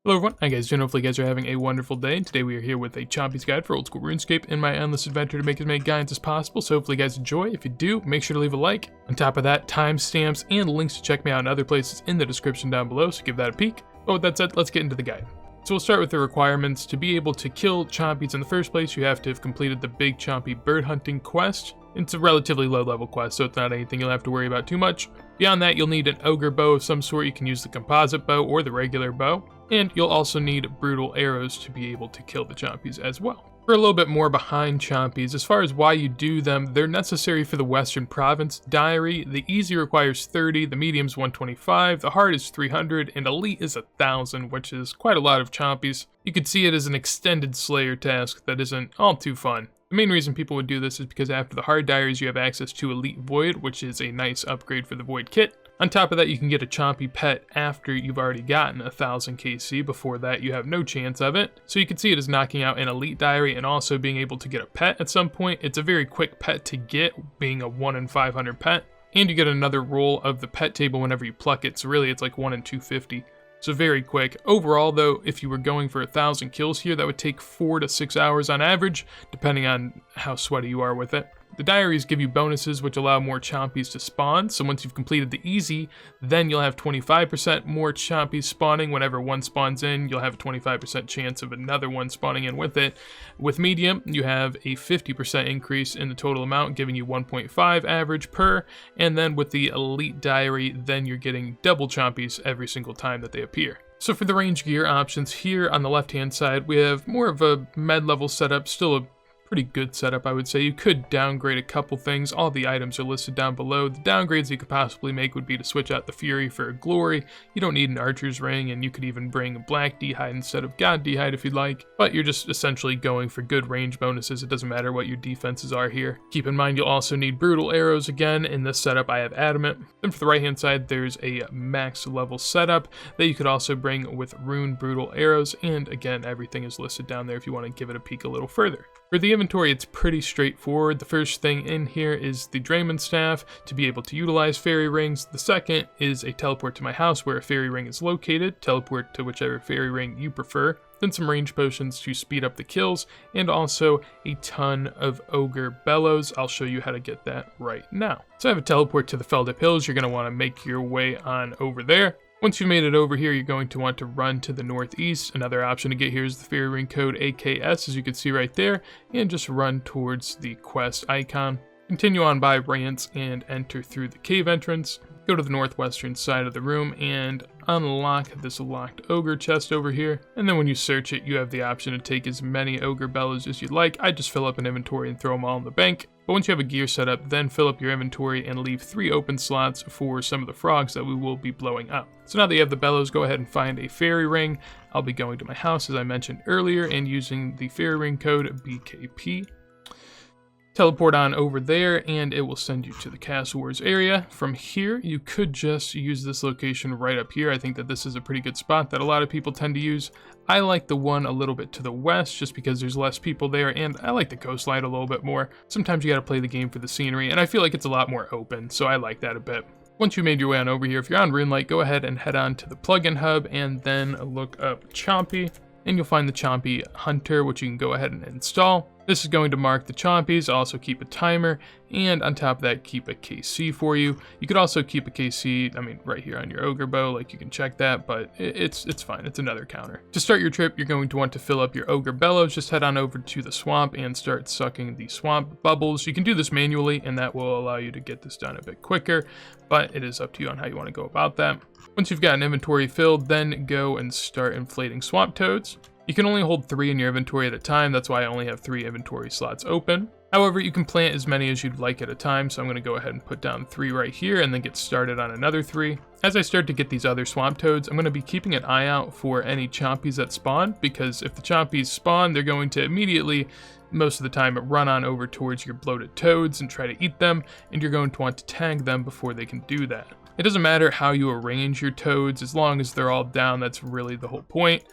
Hello everyone, how you guys doing? Hopefully you guys are having a wonderful day. Today we are here with a Chompy's guide for old school RuneScape in my endless adventure to make as many guides as possible, so hopefully you guys enjoy. If you do, make sure to leave a like. On top of that, timestamps and links to check me out in other places in the description down below, so give that a peek. But with that said, let's get into the guide. So we'll start with the requirements. To be able to kill Chompies in the first place, you have to have completed the Big Chompy bird hunting quest. It's a relatively low level quest, so it's not anything you'll have to worry about too much. Beyond that, you'll need an ogre bow of some sort. You can use the composite bow or the regular bow. And you'll also need brutal arrows to be able to kill the Chompies as well. We're a little bit more behind Chompies. As far as why you do them, they're necessary for the Western Province Diary. The easy requires 30, the medium's 125, the hard is 300, and elite is 1,000, which is quite a lot of Chompies. You could see it as an extended Slayer task that isn't all too fun. The main reason people would do this is because after the hard diaries you have access to Elite Void, which is a nice upgrade for the Void kit. On top of that, you can get a Chompy pet after you've already gotten 1,000 KC. Before that, you have no chance of it. So you can see it as knocking out an Elite Diary and also being able to get a pet at some point. It's a very quick pet to get, being a 1 in 500 pet. And you get another roll of the pet table whenever you pluck it. So really, it's like 1 in 250. So very quick. Overall though, if you were going for 1,000 kills here, that would take 4 to 6 hours on average, depending on how sweaty you are with it. The diaries give you bonuses which allow more Chompies to spawn, so once you've completed the easy, then you'll have 25% more Chompies spawning. Whenever one spawns in, you'll have a 25% chance of another one spawning in with it. With medium, you have a 50% increase in the total amount, giving you 1.5 average per, and then with the elite diary, then you're getting double Chompies every single time that they appear. So for the range gear options here on the left hand side, we have more of a med level setup, still a pretty good setup, I would say. You could downgrade a couple things. All the items are listed down below. The downgrades you could possibly make would be to switch out the Fury for a Glory. You don't need an Archer's Ring, and you could even bring a Black D'hide instead of God D'hide if you'd like. But you're just essentially going for good range bonuses. It doesn't matter what your defenses are here. Keep in mind you'll also need Brutal Arrows again. In this setup I have Adamant. Then for the right hand side there's a max level setup that you could also bring with Rune Brutal Arrows, and again everything is listed down there if you want to give it a peek a little further. For the inventory, it's pretty straightforward. The first thing in here is the Drayman Staff to be able to utilize fairy rings. The second is a teleport to my house where a fairy ring is located. Teleport to whichever fairy ring you prefer. Then some range potions to speed up the kills, and also a ton of Ogre Bellows. I'll show you how to get that right now. So I have a teleport to the Feldip Hills. You're going to want to make your way on over there. Once you've made it over here, you're going to want to run to the northeast. Another option to get here is the fairy ring code AKS, as you can see right there, and just run towards the quest icon. Continue on by Rants and enter through the cave entrance. Go to the northwestern side of the room and unlock this locked ogre chest over here. And then when you search it, you have the option to take as many ogre bellows as you'd like. I just fill up an inventory and throw them all in the bank. But once you have a gear set up, then fill up your inventory and leave 3 open slots for some of the frogs that we will be blowing up. So now that you have the bellows, go ahead and find a fairy ring. I'll be going to my house as I mentioned earlier and using the fairy ring code BKP. Teleport on over there and it will send you to the Castle Wars area. From here, you could just use this location right up here. I think that this is a pretty good spot that a lot of people tend to use. I like the one a little bit to the west just because there's less people there, and I like the coastline a little bit more. Sometimes you gotta play the game for the scenery, and I feel like it's a lot more open, so I like that a bit. Once you made your way on over here, if you're on RuneLite, go ahead and head on to the plugin hub and then look up Chompy, and you'll find the Chompy Hunter, which you can go ahead and install. This is going to mark the Chompies, also keep a timer, and on top of that, keep a KC for you. You could also keep a KC, right here on your Ogre Bow, like you can check that, but it's fine, it's another counter. To start your trip, you're going to want to fill up your Ogre Bellows. Just head on over to the swamp and start sucking the swamp bubbles. You can do this manually, and that will allow you to get this done a bit quicker, but it is up to you on how you want to go about that. Once you've got an inventory filled, then go and start inflating swamp toads. You can only hold 3 in your inventory at a time, that's why I only have 3 inventory slots open. However, you can plant as many as you'd like at a time, so I'm going to go ahead and put down 3 right here and then get started on another 3. As I start to get these other swamp toads, I'm going to be keeping an eye out for any Chompies that spawn, because if the Chompies spawn, they're going to immediately, most of the time, run on over towards your bloated toads and try to eat them, and you're going to want to tag them before they can do that. It doesn't matter how you arrange your toads, as long as they're all down, that's really the whole point.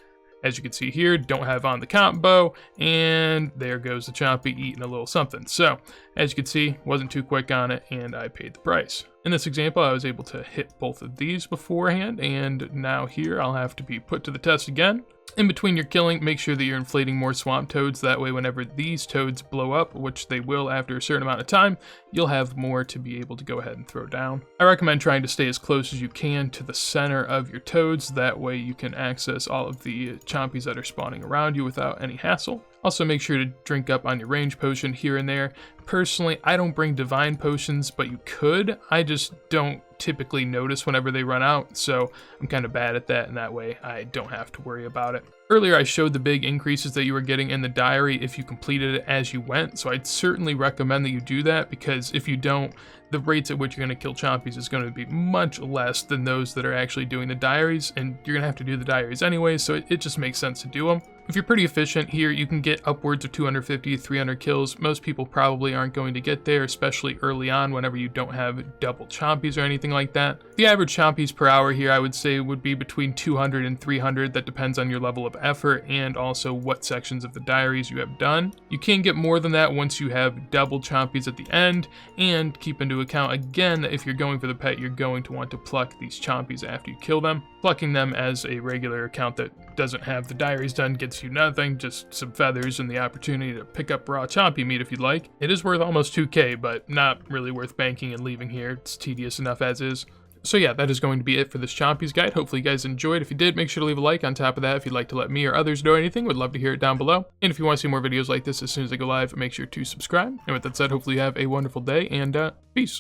As you can see here, don't have on the combo, and there goes the Chompy eating a little something. So, as you can see, wasn't too quick on it, and I paid the price. In this example, I was able to hit both of these beforehand, and now here I'll have to be put to the test again. In between your killing, make sure that you're inflating more swamp toads, that way whenever these toads blow up, which they will after a certain amount of time, you'll have more to be able to go ahead and throw down. I recommend trying to stay as close as you can to the center of your toads, that way you can access all of the chompies that are spawning around you without any hassle. Also make sure to drink up on your range potion here and there. Personally, I don't bring divine potions, but you could. I just don't typically notice whenever they run out, so I'm kind of bad at that, and that way I don't have to worry about it. Earlier I showed the big increases that you were getting in the diary if you completed it as you went, so I'd certainly recommend that you do that, because if you don't, the rates at which you're going to kill chompies is going to be much less than those that are actually doing the diaries, and you're going to have to do the diaries anyway, so it just makes sense to do them. If you're pretty efficient here, you can get upwards of 250, 300 kills. Most people probably aren't going to get there, especially early on whenever you don't have double chompies or anything like that. The average chompies per hour here, I would say, would be between 200 and 300. That depends on your level of effort and also what sections of the diaries you have done. You can get more than that once you have double chompies at the end, and keep into account again that if you're going for the pet, you're going to want to pluck these chompies after you kill them. Plucking them as a regular account that doesn't have the diaries done gets you nothing, just some feathers and the opportunity to pick up raw chompy meat if you'd like. It is worth almost 2k, but not really worth banking and leaving here. It's tedious enough as is. So yeah, that is going to be it for this Chompies guide. Hopefully you guys enjoyed. If you did, make sure to leave a like. On top of that, if you'd like to let me or others know anything, would love to hear it down below. And if you want to see more videos like this as soon as they go live, make sure to subscribe. And with that said, hopefully you have a wonderful day, and peace.